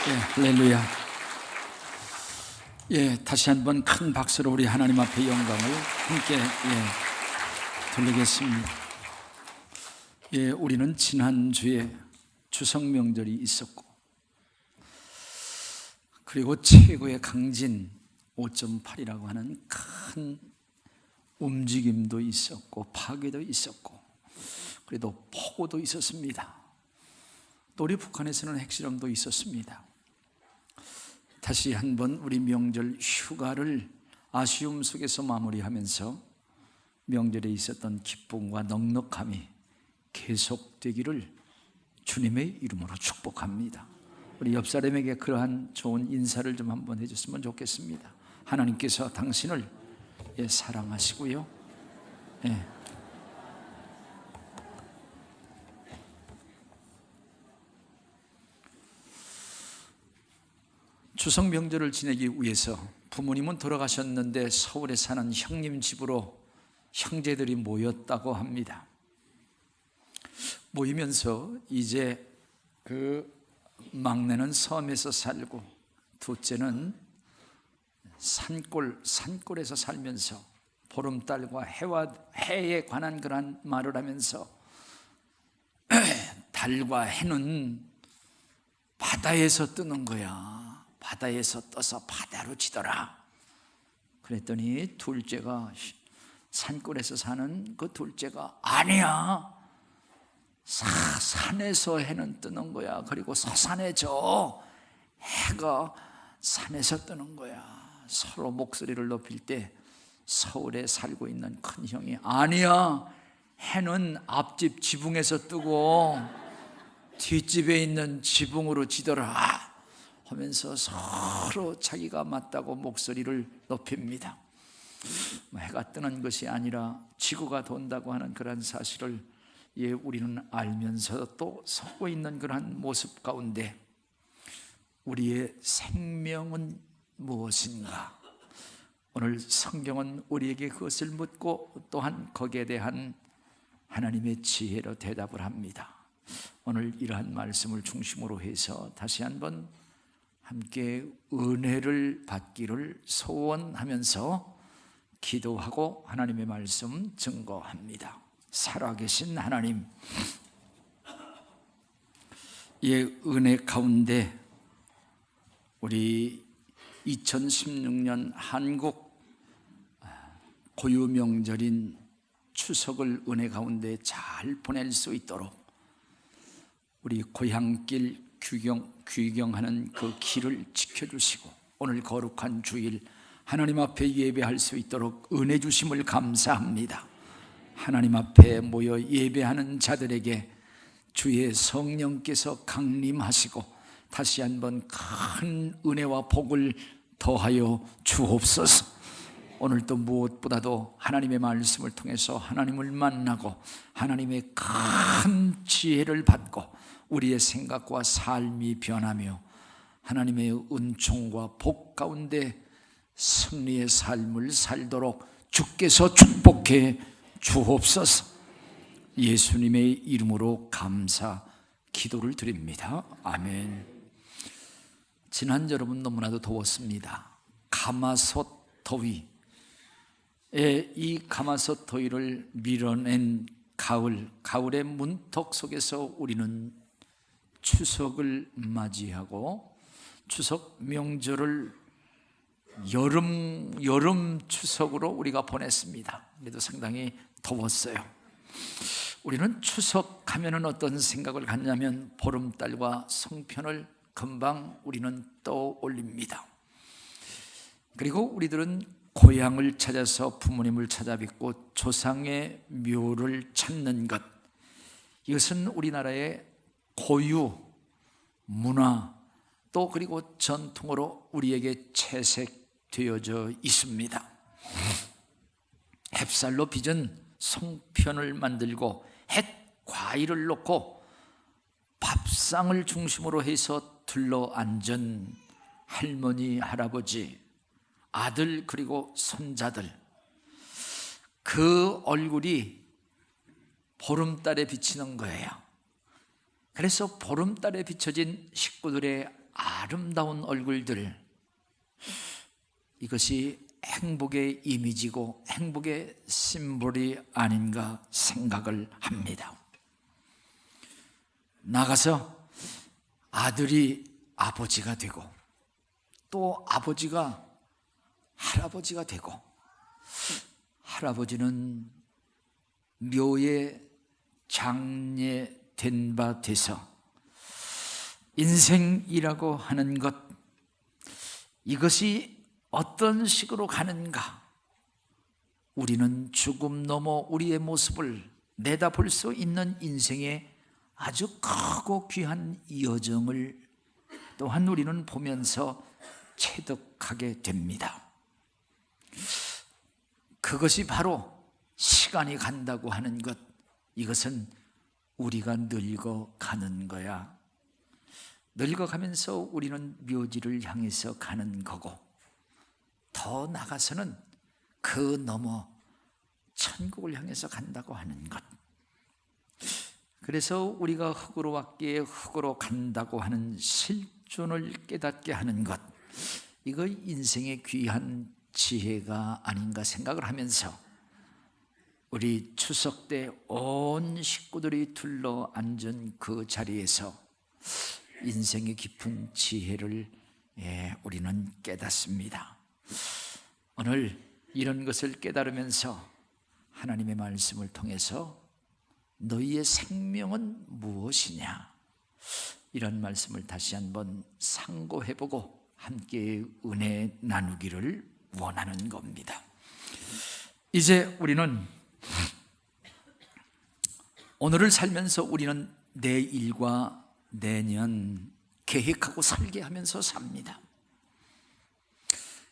할렐루야. 다시 한번 큰 박수로 우리 하나님 앞에 영광을 함께 돌리겠습니다. 우리는 지난주에 추석 명절이 있었고, 그리고 최고의 강진 5.8이라고 하는 큰 움직임도 있었고, 파괴도 있었고, 그래도 폭우도 있었습니다. 또 우리 북한에서는 핵실험도 있었습니다. 다시 한번 우리 명절 휴가를 아쉬움 속에서 마무리하면서 명절에 있었던 기쁨과 넉넉함이 계속되기를 주님의 이름으로 축복합니다. 우리 옆 사람에게 그러한 좋은 인사를 좀 한번 해줬으면 좋겠습니다. 하나님께서 당신을 사랑하시고요. 추석 명절을 지내기 위해서 부모님은 돌아가셨는데 서울에 사는 형님 집으로 형제들이 모였다고 합니다. 모이면서 이제 그 막내는 섬에서 살고 둘째는 산골에서 살면서 보름달과 해에 관한 그런 말을 하면서 달과 해는 바다에서 뜨는 거야. 바다에서 떠서 바다로 지더라. 그랬더니 둘째가, 산골에서 사는 그 둘째가, 아니야, 산에서 해는 뜨는 거야. 그리고 서산에 저 해가 산에서 뜨는 거야. 서로 목소리를 높일 때 서울에 살고 있는 큰 형이, 아니야, 해는 앞집 지붕에서 뜨고 뒷집에 있는 지붕으로 지더라 하면서 서로 자기가 맞다고 목소리를 높입니다. 해가 뜨는 것이 아니라 지구가 돈다고 하는 그런 사실을 우리는 알면서 또 서고 있는 그런 모습 가운데 우리의 생명은 무엇인가? 오늘 성경은 우리에게 그것을 묻고 또한 거기에 대한 하나님의 지혜로 대답을 합니다. 오늘 이러한 말씀을 중심으로 해서 다시 한번 함께 은혜를 받기를 소원하면서 기도하고 하나님의 말씀 증거합니다. 살아계신 하나님, 은혜 가운데 우리 2016년 한국 고유 명절인 추석을 은혜 가운데 잘 보낼 수 있도록 우리 고향길 귀경하는 그 길을 지켜주시고 오늘 거룩한 주일 하나님 앞에 예배할 수 있도록 은혜 주심을 감사합니다. 하나님 앞에 모여 예배하는 자들에게 주의 성령께서 강림하시고 다시 한번 큰 은혜와 복을 더하여 주옵소서. 오늘도 무엇보다도 하나님의 말씀을 통해서 하나님을 만나고 하나님의 큰 지혜를 받고 우리의 생각과 삶이 변하며 하나님의 은총과 복 가운데 승리의 삶을 살도록 주께서 축복해 주옵소서. 예수님의 이름으로 감사 기도를 드립니다. 아멘. 지난 여러분 너무나도 더웠습니다. 가마솥 더위. 이 가마솥 더위를 밀어낸 가을의 문턱 속에서 우리는 추석을 맞이하고 추석 명절을 여름 추석으로 우리가 보냈습니다. 그래도 상당히 더웠어요. 우리는 추석 하면은 어떤 생각을 갖냐면 보름달과 성편을 금방 우리는 떠올립니다. 그리고 우리들은 고향을 찾아서 부모님을 찾아뵙고 조상의 묘를 찾는 것, 이것은 우리나라의 고유 문화 또 그리고 전통으로 우리에게 채색되어져 있습니다. 햅쌀로 빚은 송편을 만들고 햇과일을 놓고 밥상을 중심으로 해서 둘러앉은 할머니, 할아버지, 아들 그리고 손자들, 그 얼굴이 보름달에 비치는 거예요. 그래서 보름달에 비춰진 식구들의 아름다운 얼굴들, 이것이 행복의 이미지고 행복의 심볼이 아닌가 생각을 합니다. 나가서 아들이 아버지가 되고 또 아버지가 할아버지가 되고, 할아버지는 묘에 장례된 바 돼서 인생이라고 하는 것, 이것이 어떤 식으로 가는가, 우리는 죽음 넘어 우리의 모습을 내다볼 수 있는 인생의 아주 크고 귀한 여정을 또한 우리는 보면서 체득하게 됩니다. 그것이 바로 시간이 간다고 하는 것, 이것은 우리가 늙어가는 거야. 늙어가면서 우리는 묘지를 향해서 가는 거고, 더 나가서는 그 너머 천국을 향해서 간다고 하는 것. 그래서 우리가 흙으로 왔기에 흙으로 간다고 하는 실존을 깨닫게 하는 것, 이거 인생의 귀한 지혜가 아닌가 생각을 하면서, 우리 추석 때 온 식구들이 둘러 앉은 그 자리에서 인생의 깊은 지혜를 우리는 깨닫습니다. 오늘 이런 것을 깨달으면서 하나님의 말씀을 통해서 너희의 생명은 무엇이냐, 이런 말씀을 다시 한번 상고해보고 함께 은혜 나누기를 원하는 겁니다. 이제 우리는 오늘을 살면서 우리는 내일과 내년 계획하고 설계하면서 삽니다.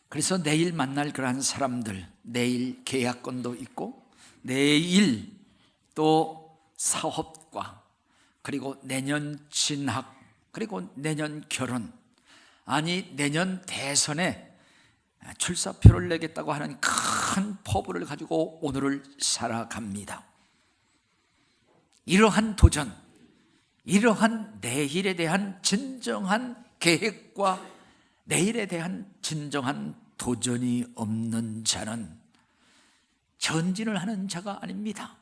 그래서 내일 만날 그러한 사람들, 내일 계약건도 있고, 내일 또 사업과, 그리고 내년 진학, 그리고 내년 결혼, 아니 내년 대선에 출사표를 내겠다고 하는 큰 포부를 가지고 오늘을 살아갑니다. 이러한 도전, 이러한 내일에 대한 진정한 계획과 내일에 대한 진정한 도전이 없는 자는 전진을 하는 자가 아닙니다.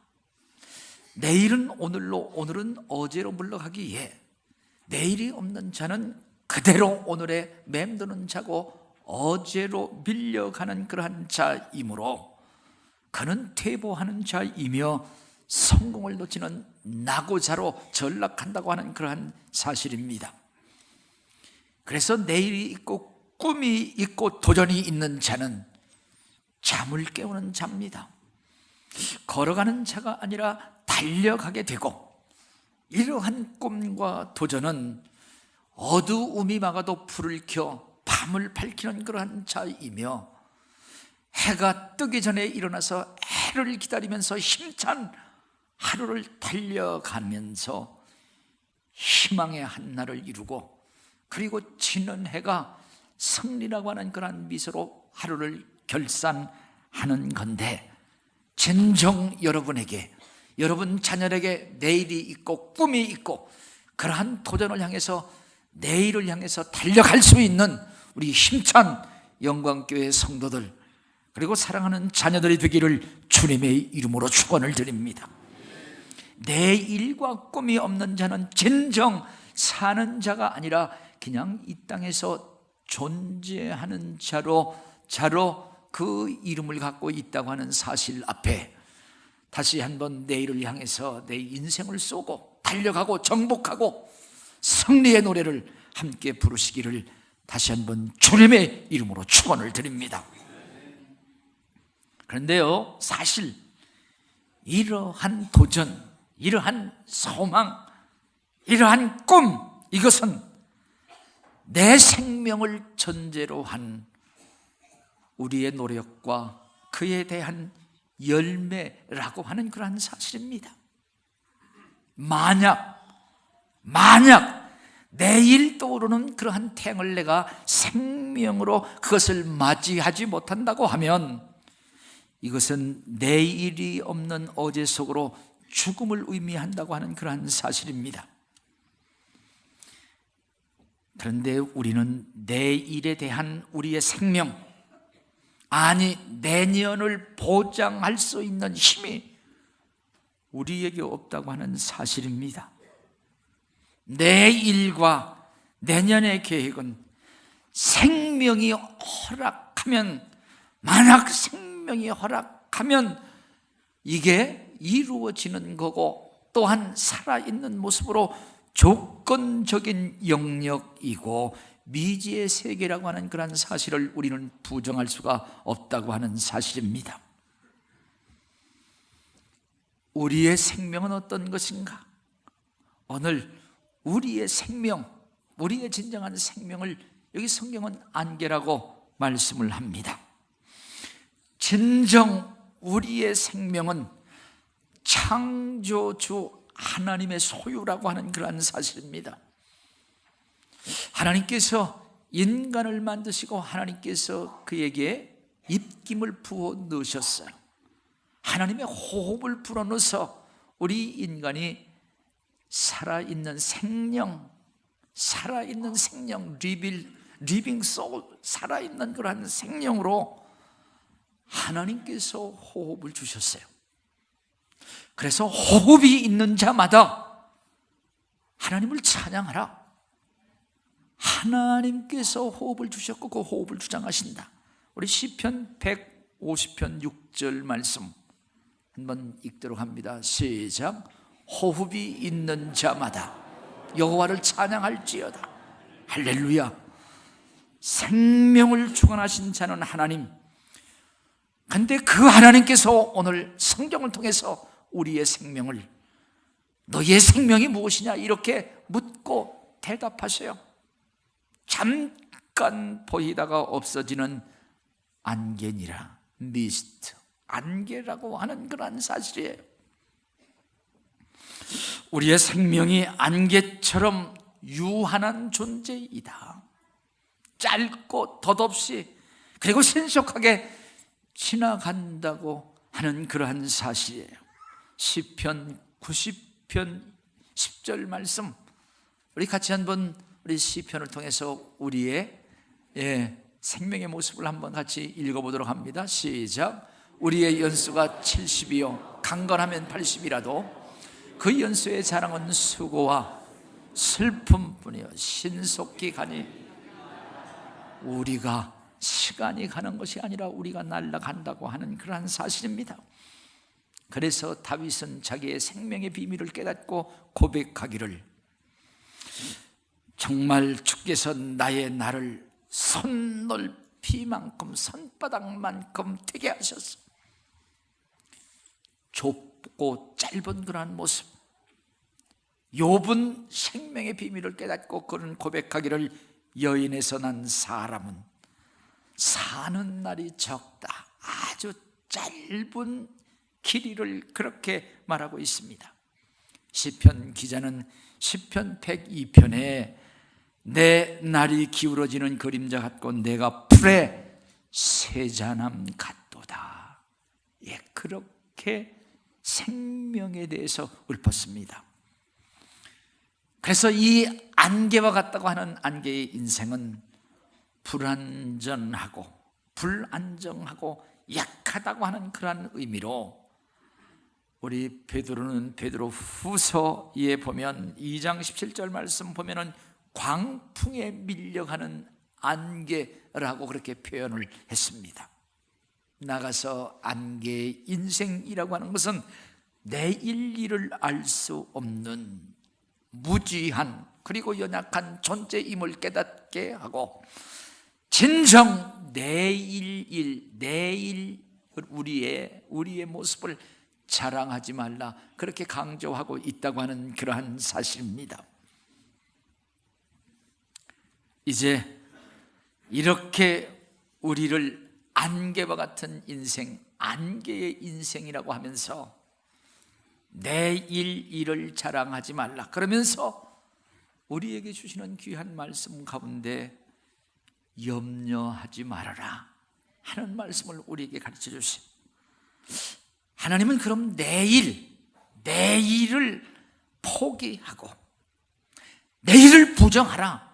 내일은 오늘로, 오늘은 어제로 물러가기에 내일이 없는 자는 그대로 오늘에 맴도는 자고 어제로 밀려가는 그러한 자이므로 그는 퇴보하는 자이며 성공을 놓치는 낙오자로 전락한다고 하는 그러한 사실입니다. 그래서 내일이 있고 꿈이 있고 도전이 있는 자는 잠을 깨우는 자입니다. 걸어가는 자가 아니라 달려가게 되고, 이러한 꿈과 도전은 어두움이 막아도 불을 켜 밤을 밝히는 그러한 자이며, 해가 뜨기 전에 일어나서 해를 기다리면서 힘찬 하루를 달려가면서 희망의 한날을 이루고, 그리고 지는 해가 승리라고 하는 그러한 미소로 하루를 결산하는 건데, 진정 여러분에게, 여러분 자녀에게 내일이 있고 꿈이 있고 그러한 도전을 향해서, 내일을 향해서 달려갈 수 있는 우리 힘찬 영광교회 성도들, 그리고 사랑하는 자녀들이 되기를 주님의 이름으로 축원을 드립니다. 내일과 꿈이 없는 자는 진정 사는 자가 아니라 그냥 이 땅에서 존재하는 자로 그 이름을 갖고 있다고 하는 사실 앞에 다시 한번 내일을 향해서 내 인생을 쏘고 달려가고 정복하고 승리의 노래를 함께 부르시기를 다시 한번 주님의 이름으로 축원을 드립니다. 그런데요, 사실 이러한 도전, 이러한 소망, 이러한 꿈, 이것은 내 생명을 전제로 한 우리의 노력과 그에 대한 열매라고 하는 그러한 사실입니다. 만약 내일 떠오르는 그러한 태양을 내가 생명으로 그것을 맞이하지 못한다고 하면, 이것은 내일이 없는 어제 속으로 죽음을 의미한다고 하는 그러한 사실입니다. 그런데 우리는 내일에 대한 우리의 생명, 아니 내년을 보장할 수 있는 힘이 우리에게 없다고 하는 사실입니다. 내일과 내년의 계획은 생명이 허락하면, 만약 생명이 허락하면 이게 이루어지는 거고, 또한 살아있는 모습으로 조건적인 영역이고 미지의 세계라고 하는 그런 사실을 우리는 부정할 수가 없다고 하는 사실입니다. 우리의 생명은 어떤 것인가? 오늘 우리의 생명, 우리의 진정한 생명을 여기 성경은 안개라고 말씀을 합니다. 진정 우리의 생명은 창조주 하나님의 소유라고 하는 그러한 사실입니다. 하나님께서 인간을 만드시고 하나님께서 그에게 입김을 부어 넣으셨어요. 하나님의 호흡을 불어넣어서 우리 인간이 살아있는 생명, 리빙 소울, 살아있는 그러한 생명으로 하나님께서 호흡을 주셨어요. 그래서 호흡이 있는 자마다 하나님을 찬양하라. 하나님께서 호흡을 주셨고 그 호흡을 주장하신다. 우리 시편 150편 6절 말씀 한번 읽도록 합니다. 시작. 호흡이 있는 자마다 여호와를 찬양할지어다. 할렐루야. 생명을 주관하신 자는 하나님. 근데 그 하나님께서 오늘 성경을 통해서 우리의 생명을, 너의 생명이 무엇이냐 이렇게 묻고 대답하세요. 잠깐 보이다가 없어지는 안개니라, 미스트, 안개라고 하는 그런 사실이에요. 우리의 생명이 안개처럼 유한한 존재이다. 짧고 덧없이 그리고 신속하게 지나간다고 하는 그러한 사실이에요. 시편 90편 10절 말씀, 우리 같이 한번 우리 시편을 통해서 우리의 생명의 모습을 한번 같이 읽어보도록 합니다. 시작. 우리의 연수가 70이요 강건하면 80이라도 그 연수의 자랑은 수고와 슬픔뿐이요 신속히 가니, 우리가 시간이 가는 것이 아니라 우리가 날아간다고 하는 그러한 사실입니다. 그래서 다윗은 자기의 생명의 비밀을 깨닫고 고백하기를, 정말 주께서 나의 날을 손넓이만큼, 손바닥만큼 되게 하셨어. 좁고 짧은 그러한 모습, 욥은 생명의 비밀을 깨닫고 그런 고백하기를, 여인에서 난 사람은 사는 날이 적다. 아주 짧은 길이를 그렇게 말하고 있습니다. 시편 기자는 시편 102편에 내 날이 기울어지는 그림자 같고 내가 풀의 세자남 같도다. 그렇게 생명에 대해서 읊었습니다. 그래서 이 안개와 같다고 하는 안개의 인생은 불완전하고 불안정하고 약하다고 하는 그러한 의미로, 우리 베드로는 베드로 후서에 보면 2장 17절 말씀 보면은 광풍에 밀려가는 안개라고 그렇게 표현을 했습니다. 나가서 안개의 인생이라고 하는 것은 내일 일을 알 수 없는 무지한 그리고 연약한 존재임을 깨닫게 하고, 진정 내일 우리의 모습을 자랑하지 말라, 그렇게 강조하고 있다고 하는 그러한 사실입니다. 이제 이렇게 우리를 안개와 같은 인생, 안개의 인생이라고 하면서 내일 일을 자랑하지 말라 그러면서 우리에게 주시는 귀한 말씀 가운데 염려하지 말아라 하는 말씀을 우리에게 가르쳐 주시오. 하나님은 그럼 내일을 포기하고 내일을 부정하라,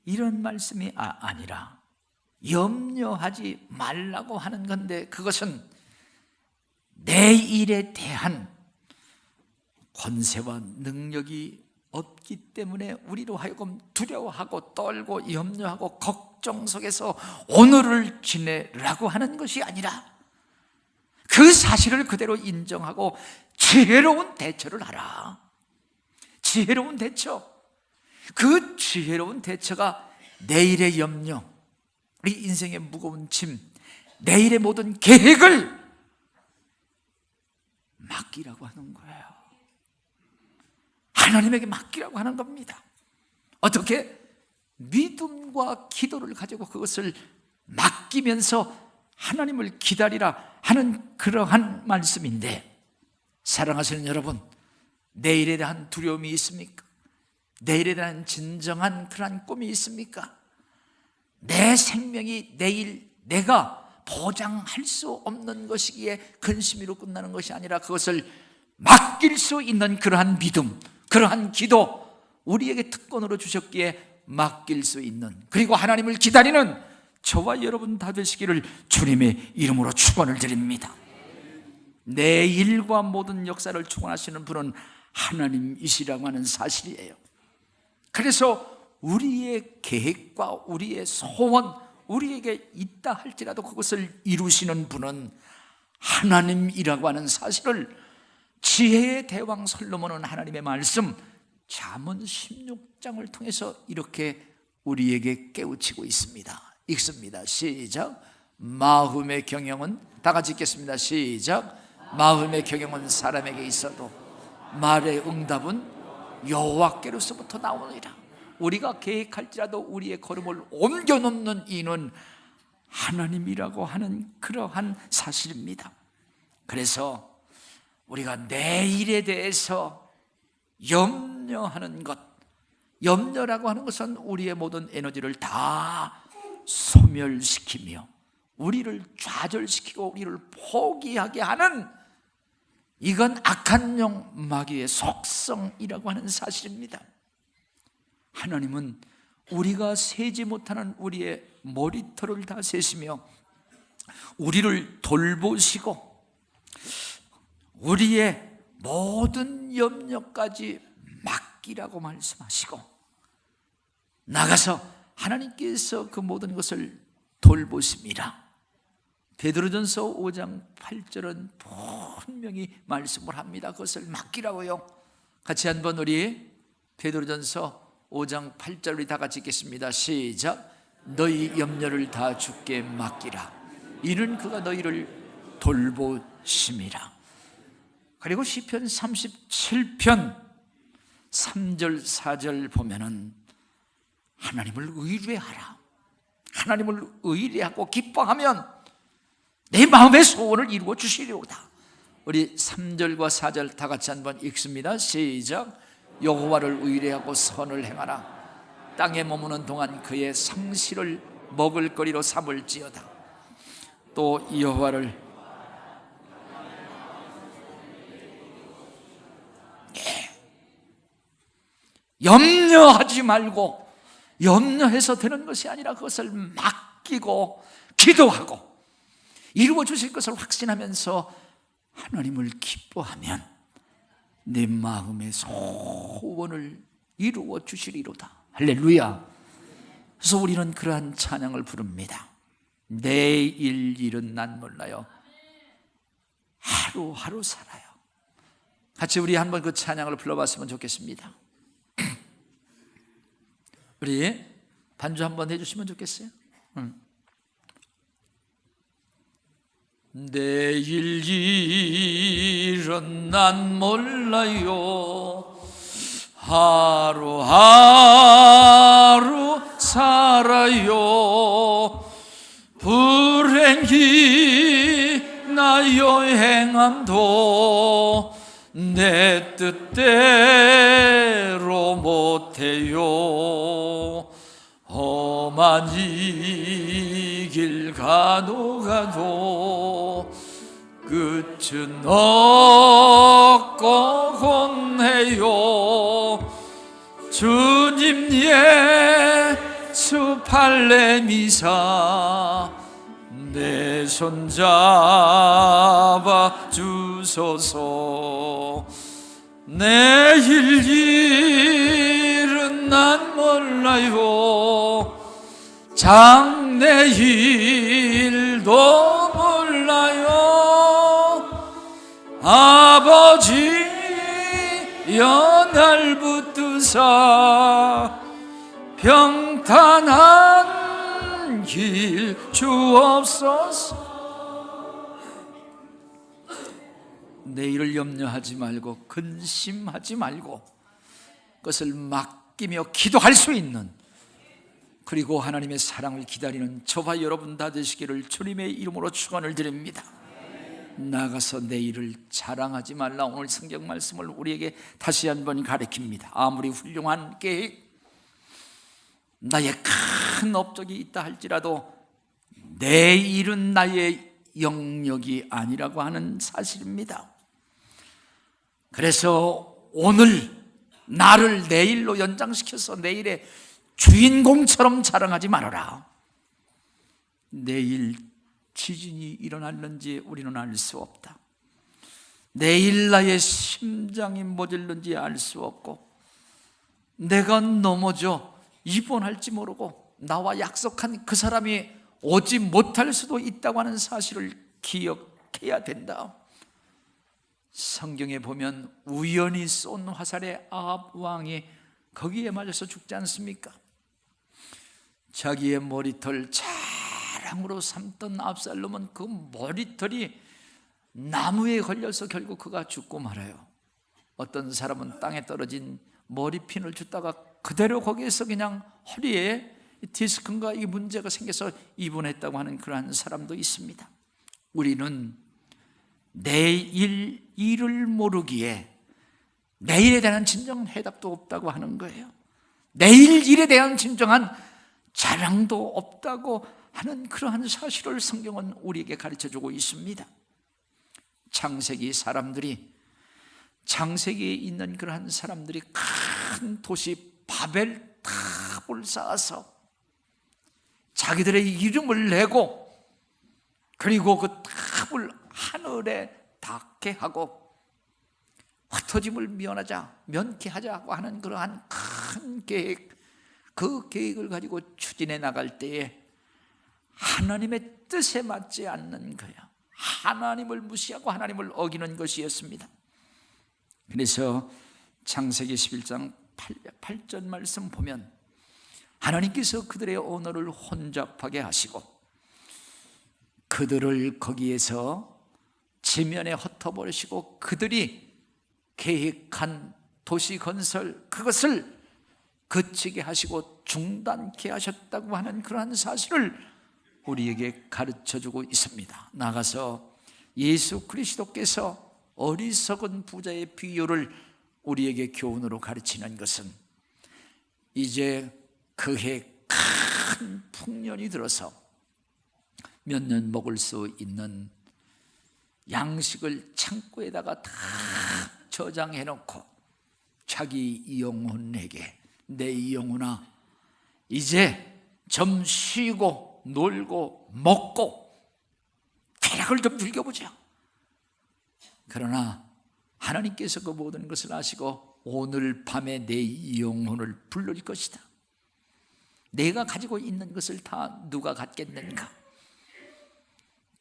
이런 말씀이 아니라 염려하지 말라고 하는 건데, 그것은 내일에 대한 권세와 능력이 없기 때문에 우리로 하여금 두려워하고 떨고 염려하고 걱정 속에서 오늘을 지내라고 하는 것이 아니라, 그 사실을 그대로 인정하고 지혜로운 대처를 하라. 지혜로운 대처, 그 지혜로운 대처가 내일의 염려, 우리 인생의 무거운 짐, 내일의 모든 계획을 맡기라고 하는 거예요. 하나님에게 맡기라고 하는 겁니다. 어떻게? 믿음과 기도를 가지고 그것을 맡기면서 하나님을 기다리라 하는 그러한 말씀인데, 사랑하시는 여러분, 내일에 대한 두려움이 있습니까? 내일에 대한 진정한 그러한 꿈이 있습니까? 내 생명이 내일 내가 보장할 수 없는 것이기에 근심으로 끝나는 것이 아니라, 그것을 맡길 수 있는 그러한 믿음, 그러한 기도, 우리에게 특권으로 주셨기에 맡길 수 있는, 그리고 하나님을 기다리는 저와 여러분 다 되시기를 주님의 이름으로 축원을 드립니다. 내 일과 모든 역사를 주관하시는 분은 하나님이시라고 하는 사실이에요. 그래서 우리의 계획과 우리의 소원, 우리에게 있다 할지라도 그것을 이루시는 분은 하나님이라고 하는 사실을 지혜의 대왕 솔로몬은 하나님의 말씀 잠언 16장을 통해서 이렇게 우리에게 깨우치고 있습니다. 읽습니다. 시작. 마음의 경영은, 다 같이 읽겠습니다. 시작. 마음의 경영은 사람에게 있어도 말의 응답은 여호와께로서부터 나오느니라. 우리가 계획할지라도 우리의 걸음을 옮겨놓는 이는 하나님이라고 하는 그러한 사실입니다. 그래서 우리가 내일에 대해서 염려하는 것, 염려라고 하는 것은 우리의 모든 에너지를 다 소멸시키며 우리를 좌절시키고 우리를 포기하게 하는, 이건 악한 영 마귀의 속성이라고 하는 사실입니다. 하나님은 우리가 세지 못하는 우리의 머리털을 다 세시며 우리를 돌보시고 우리의 모든 염려까지 맡기라고 말씀하시고, 나가서 하나님께서 그 모든 것을 돌보십니다. 베드로전서 5장 8절은 분명히 말씀을 합니다. 그것을 맡기라고요. 같이 한번 우리 베드로전서 5장 8절 우리 다 같이 읽겠습니다. 시작. 너희 염려를 다 주께 맡기라. 이는 그가 너희를 돌보심이라. 그리고 시편 37편 3절 4절 보면은 하나님을 의뢰하라. 하나님을 의뢰하고 기뻐하면 내 마음의 소원을 이루어 주시리로다. 우리 3절과 4절 다 같이 한번 읽습니다. 시작. 여호와를 의뢰하고 선을 행하라. 땅에 머무는 동안 그의 상실을 먹을거리로 삼을지어다. 또 여호와를 염려하지 말고, 염려해서 되는 것이 아니라 그것을 맡기고 기도하고 이루어 주실 것을 확신하면서 하나님을 기뻐하면 내 마음의 소원을 이루어 주시리로다. 할렐루야. 그래서 우리는 그러한 찬양을 부릅니다. 내일 일은 난 몰라요. 하루하루 살아요. 같이 우리 한번 그 찬양을 불러봤으면 좋겠습니다. 우리 반주 한번 해주시면 좋겠어요. 내일 일은 난 몰라요. 하루하루 살아요. 불행히 나여 행함도 내 뜻대로 못해요. 험한 이 길 가도 끝은 없고 혼해요. 주님 팔레미사 내 손 잡아 주소서. 내일 일은 난 몰라요. 장래일도 몰라요. 아버지 연날 붙드사 평탄한 길 주옵소서. 내일을 염려하지 말고 근심하지 말고 그것을 맡기며 기도할 수 있는, 그리고 하나님의 사랑을 기다리는 저와 여러분 다 되시기를 주님의 이름으로 축원을 드립니다. 나가서 내일을 자랑하지 말라. 오늘 성경 말씀을 우리에게 다시 한번 가르칩니다. 아무리 훌륭한 계획, 나의 큰 업적이 있다 할지라도 내일은 나의 영역이 아니라고 하는 사실입니다. 그래서 오늘 나를 내일로 연장시켜서 내일의 주인공처럼 자랑하지 말아라. 내일 지진이 일어날는지 우리는 알 수 없다. 내일 나의 심장이 멎을는지 알 수 없고, 내가 넘어져 입원할지 모르고 나와 약속한 그 사람이 오지 못할 수도 있다고 하는 사실을 기억해야 된다. 성경에 보면 우연히 쏜 화살에 아합 왕이 거기에 맞아서 죽지 않습니까? 자기의 머리털 자랑으로 삼던 압살롬은 그 머리털이 나무에 걸려서 결국 그가 죽고 말아요. 어떤 사람은 땅에 떨어진 머리핀을 줬다가 그대로 거기에서 그냥 허리에 디스크인가 이 문제가 생겨서 입원했다고 하는 그러한 사람도 있습니다. 우리는 내일 일을 모르기에 내일에 대한 진정한 해답도 없다고 하는 거예요. 내일 일에 대한 진정한 자랑도 없다고 하는 그러한 사실을 성경은 우리에게 가르쳐주고 있습니다. 창세기에 있는 그러한 사람들이 큰 도시 바벨탑을 쌓아서 자기들의 이름을 내고, 그리고 그 탑을 하늘에 닿게 하고 흩어짐을 면케하자고 하는 그러한 큰 계획, 그 계획을 가지고 추진해 나갈 때에 하나님의 뜻에 맞지 않는 거야. 하나님을 무시하고 하나님을 어기는 것이었습니다. 그래서 창세기 11장 8절 말씀 보면 하나님께서 그들의 언어를 혼잡하게 하시고 그들을 거기에서 지면에 흩어버리시고 그들이 계획한 도시 건설 그것을 그치게 하시고 중단케 하셨다고 하는 그러한 사실을 우리에게 가르쳐주고 있습니다. 나가서 예수 그리스도께서 어리석은 부자의 비유를 우리에게 교훈으로 가르치는 것은 이제 그해 큰 풍년이 들어서 몇 년 먹을 수 있는 양식을 창고에다가 다 저장해 놓고 자기 영혼에게, 내 영혼아 이제 좀 쉬고 놀고 먹고 쾌락을 좀 즐겨보자. 그러나 하나님께서 그 모든 것을 아시고 오늘 밤에 내 영혼을 불러줄 것이다. 내가 가지고 있는 것을 다 누가 갖겠는가?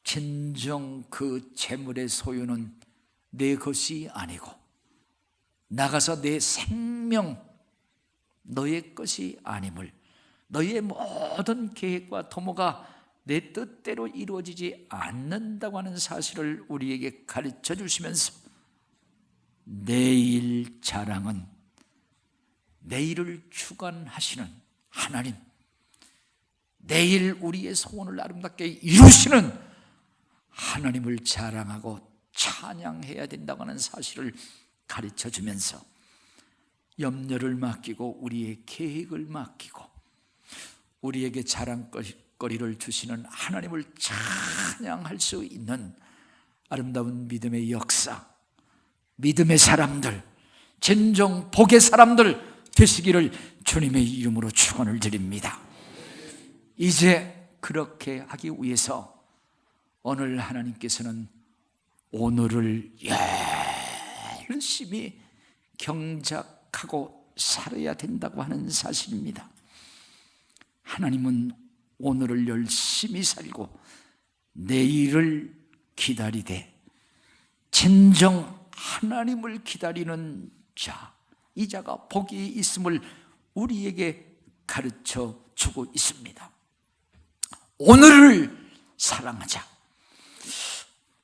진정 그 재물의 소유는 내 것이 아니고 나가서 내 생명 너의 것이 아님을, 너의 모든 계획과 도모가 내 뜻대로 이루어지지 않는다고 하는 사실을 우리에게 가르쳐 주시면서 내일 자랑은 내일을 주관하시는 하나님, 내일 우리의 소원을 아름답게 이루시는 하나님을 자랑하고 찬양해야 된다고 하는 사실을 가르쳐 주면서 염려를 맡기고 우리의 계획을 맡기고 우리에게 자랑거리를 주시는 하나님을 찬양할 수 있는 아름다운 믿음의 역사, 믿음의 사람들, 진정 복의 사람들 되시기를 주님의 이름으로 축원을 드립니다. 이제 그렇게 하기 위해서 오늘 하나님께서는 오늘을 열심히 경작하고 살아야 된다고 하는 사실입니다. 하나님은 오늘을 열심히 살고 내일을 기다리되 진정 하나님을 기다리는 자, 이 자가 복이 있음을 우리에게 가르쳐 주고 있습니다. 오늘을 사랑하자.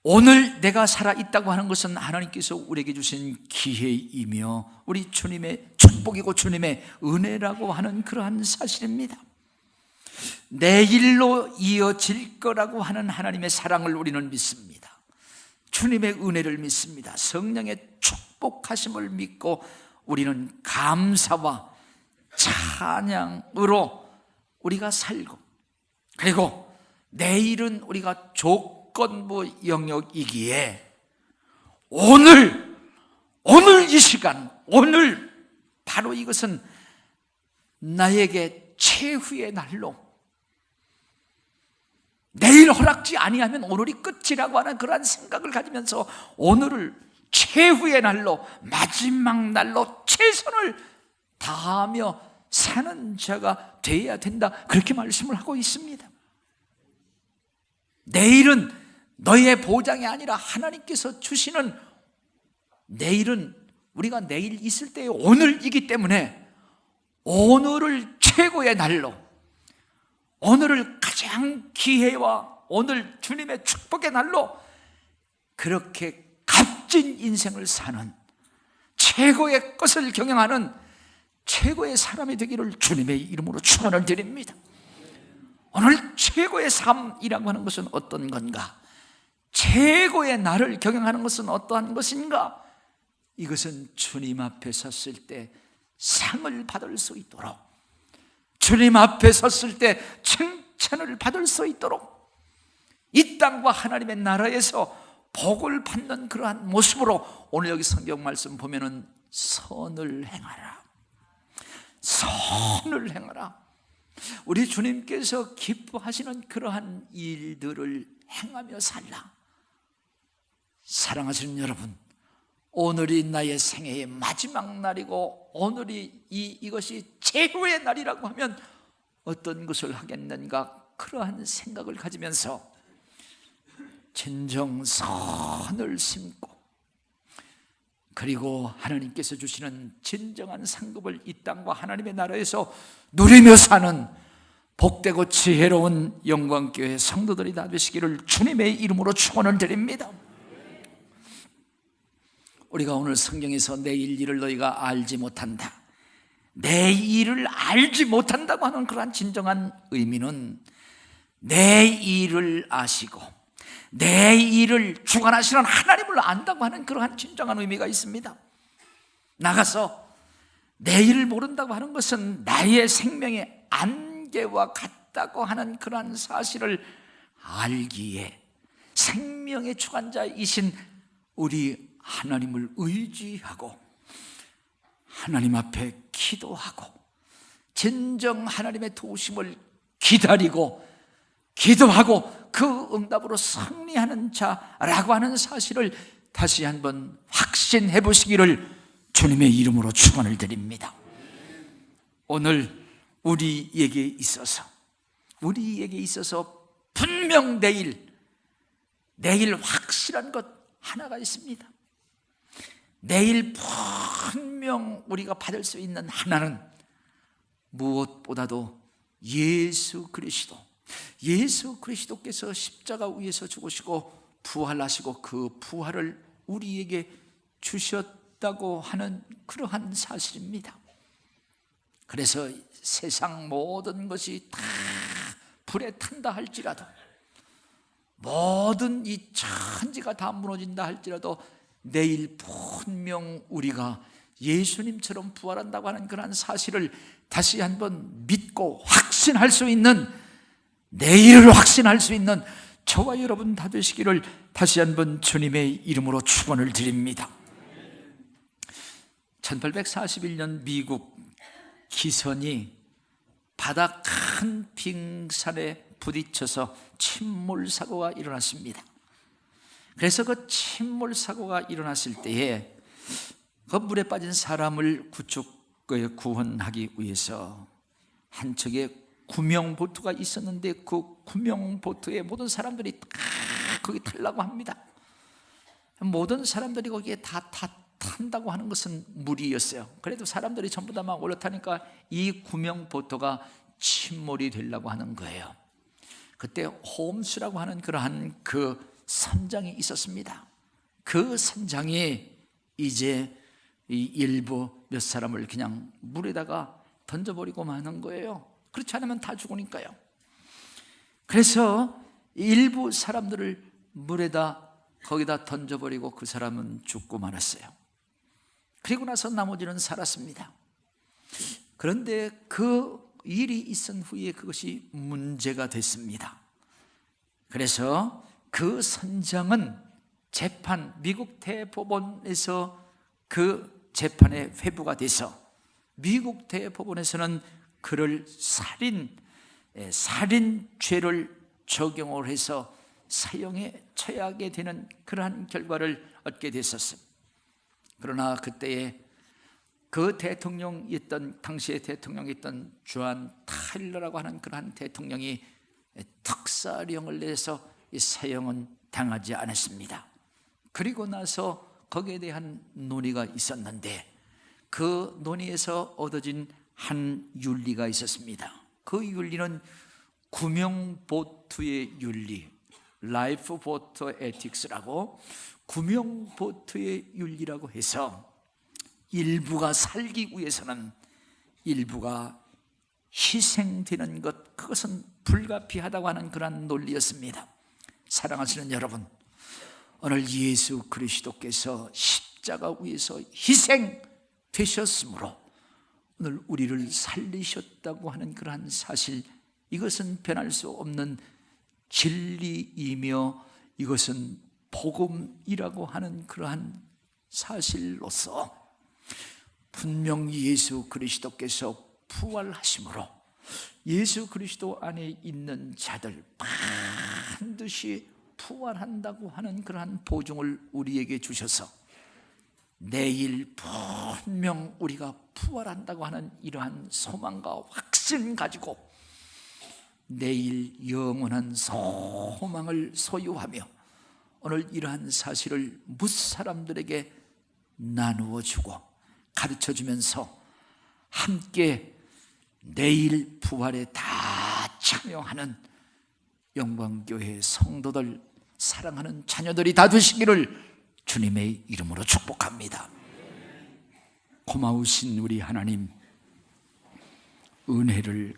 오늘 내가 살아있다고 하는 것은 하나님께서 우리에게 주신 기회이며 우리 주님의 축복이고 주님의 은혜라고 하는 그러한 사실입니다. 내일로 이어질 거라고 하는 하나님의 사랑을 우리는 믿습니다. 주님의 은혜를 믿습니다. 성령의 축복하심을 믿고 우리는 감사와 찬양으로 우리가 살고, 그리고 내일은 우리가 조건부 영역이기에 오늘 이 시간, 오늘 바로 이것은 나에게 최후의 날로, 내일 허락지 아니하면 오늘이 끝이라고 하는 그러한 생각을 가지면서 오늘을 최후의 날로, 마지막 날로 최선을 다하며 사는 자가 되어야 된다, 그렇게 말씀을 하고 있습니다. 내일은 너의 보장이 아니라 하나님께서 주시는, 내일은 우리가 내일 있을 때의 오늘이기 때문에 오늘을 최고의 날로, 오늘을 가장 기회와 오늘 주님의 축복의 날로 그렇게 값진 인생을 사는, 최고의 것을 경영하는 최고의 사람이 되기를 주님의 이름으로 축원을 드립니다. 오늘 최고의 삶이라고 하는 것은 어떤 건가? 최고의 날을 경영하는 것은 어떠한 것인가? 이것은 주님 앞에 섰을 때 상을 받을 수 있도록, 주님 앞에 섰을 때 칭찬을 받을 수 있도록, 이 땅과 하나님의 나라에서 복을 받는 그러한 모습으로 오늘 여기 성경 말씀 보면은 선을 행하라, 선을 행하라. 우리 주님께서 기뻐하시는 그러한 일들을 행하며 살라. 사랑하시는 여러분, 오늘이 나의 생애의 마지막 날이고 오늘이 이것이 최후의 날이라고 하면 어떤 것을 하겠는가, 그러한 생각을 가지면서 진정 선을 심고, 그리고 하나님께서 주시는 진정한 상급을 이 땅과 하나님의 나라에서 누리며 사는 복되고 지혜로운 영광교회 성도들이 다 되시기를 주님의 이름으로 축원을 드립니다. 우리가 오늘 성경에서 내일 일을 너희가 알지 못한다, 내일을 알지 못한다고 하는 그러한 진정한 의미는 내일을 아시고 내일을 주관하시는 하나님을 안다고 하는 그러한 진정한 의미가 있습니다. 나가서 내일을 모른다고 하는 것은 나의 생명의 안개와 같다고 하는 그러한 사실을 알기에 생명의 주관자이신 우리 하나님을 의지하고 하나님 앞에 기도하고 진정 하나님의 도우심을 기다리고 기도하고 그 응답으로 승리하는 자라고 하는 사실을 다시 한번 확신해 보시기를 주님의 이름으로 축원을 드립니다. 오늘 우리에게 있어서 분명 내일 확실한 것 하나가 있습니다. 내일 분명 우리가 받을 수 있는 하나는 무엇보다도 예수 그리스도께서 십자가 위에서 죽으시고 부활하시고 그 부활을 우리에게 주셨다고 하는 그러한 사실입니다. 그래서 세상 모든 것이 다 불에 탄다 할지라도, 모든 이 천지가 다 무너진다 할지라도 내일 분명 우리가 예수님처럼 부활한다고 하는 그런 사실을 다시 한번 믿고 확신할 수 있는, 내일을 확신할 수 있는 저와 여러분 다 되시기를 다시 한번 주님의 이름으로 축원을 드립니다. 1841년 미국 기선이 바다 큰 빙산에 부딪혀서 침몰 사고가 일어났습니다. 그래서 그 침몰 사고가 일어났을 때에 그 물에 빠진 사람을 구원하기 위해서 한 척에 구명보트가 있었는데 그 구명보트에 모든 사람들이 다 거기 타려고 합니다. 모든 사람들이 거기에 다 탄다고 하는 것은 무리였어요. 그래도 사람들이 전부 다 막 올라타니까 이 구명보트가 침몰이 되려고 하는 거예요. 그때 홈스라고 하는 그러한 그 선장이 있었습니다. 그 선장이 이제 이 일부 몇 사람을 그냥 물에다가 던져버리고 마는 거예요. 그렇지 않으면 다 죽으니까요. 그래서 일부 사람들을 물에다 거기다 던져버리고 그 사람은 죽고 말았어요. 그리고 나서 나머지는 살았습니다. 그런데 그 일이 있은 후에 그것이 문제가 됐습니다. 그래서 그 선장은 미국 대법원에서 그 재판에 회부가 돼서 미국 대법원에서는 그를 살인죄를 적용을 해서 사형에 처하게 되는 그러한 결과를 얻게 됐었어요. 그러나 그때에 그 대통령이었던 당시의 대통령이었던 존 타일러라고 하는 그러한 대통령이 특사령을 내서 이 사형은 당하지 않았습니다. 그리고 나서 거기에 대한 논의가 있었는데 그 논의에서 얻어진 한 윤리가 있었습니다. 그 윤리는 구명보트의 윤리, 라이프 보트 에틱스라고 구명보트의 윤리라고 해서 일부가 살기 위해서는 일부가 희생되는 것, 그것은 불가피하다고 하는 그런 논리였습니다. 사랑하시는 여러분, 오늘 예수 그리스도께서 십자가 위에서 희생되셨으므로 오늘 우리를 살리셨다고 하는 그러한 사실, 이것은 변할 수 없는 진리이며 이것은 복음이라고 하는 그러한 사실로서 분명히 예수 그리스도께서 부활하심으로 예수 그리스도 안에 있는 자들 반드시 부활한다고 하는 그러한 보증을 우리에게 주셔서 내일 분명 우리가 부활한다고 하는 이러한 소망과 확신 가지고 내일 영원한 소망을 소유하며 오늘 이러한 사실을 무사람들에게 나누어 주고 가르쳐 주면서 함께 내일 부활에 다 참여하는 영광교회 성도들, 사랑하는 자녀들이 다 되시기를 주님의 이름으로 축복합니다. 고마우신 우리 하나님, 은혜를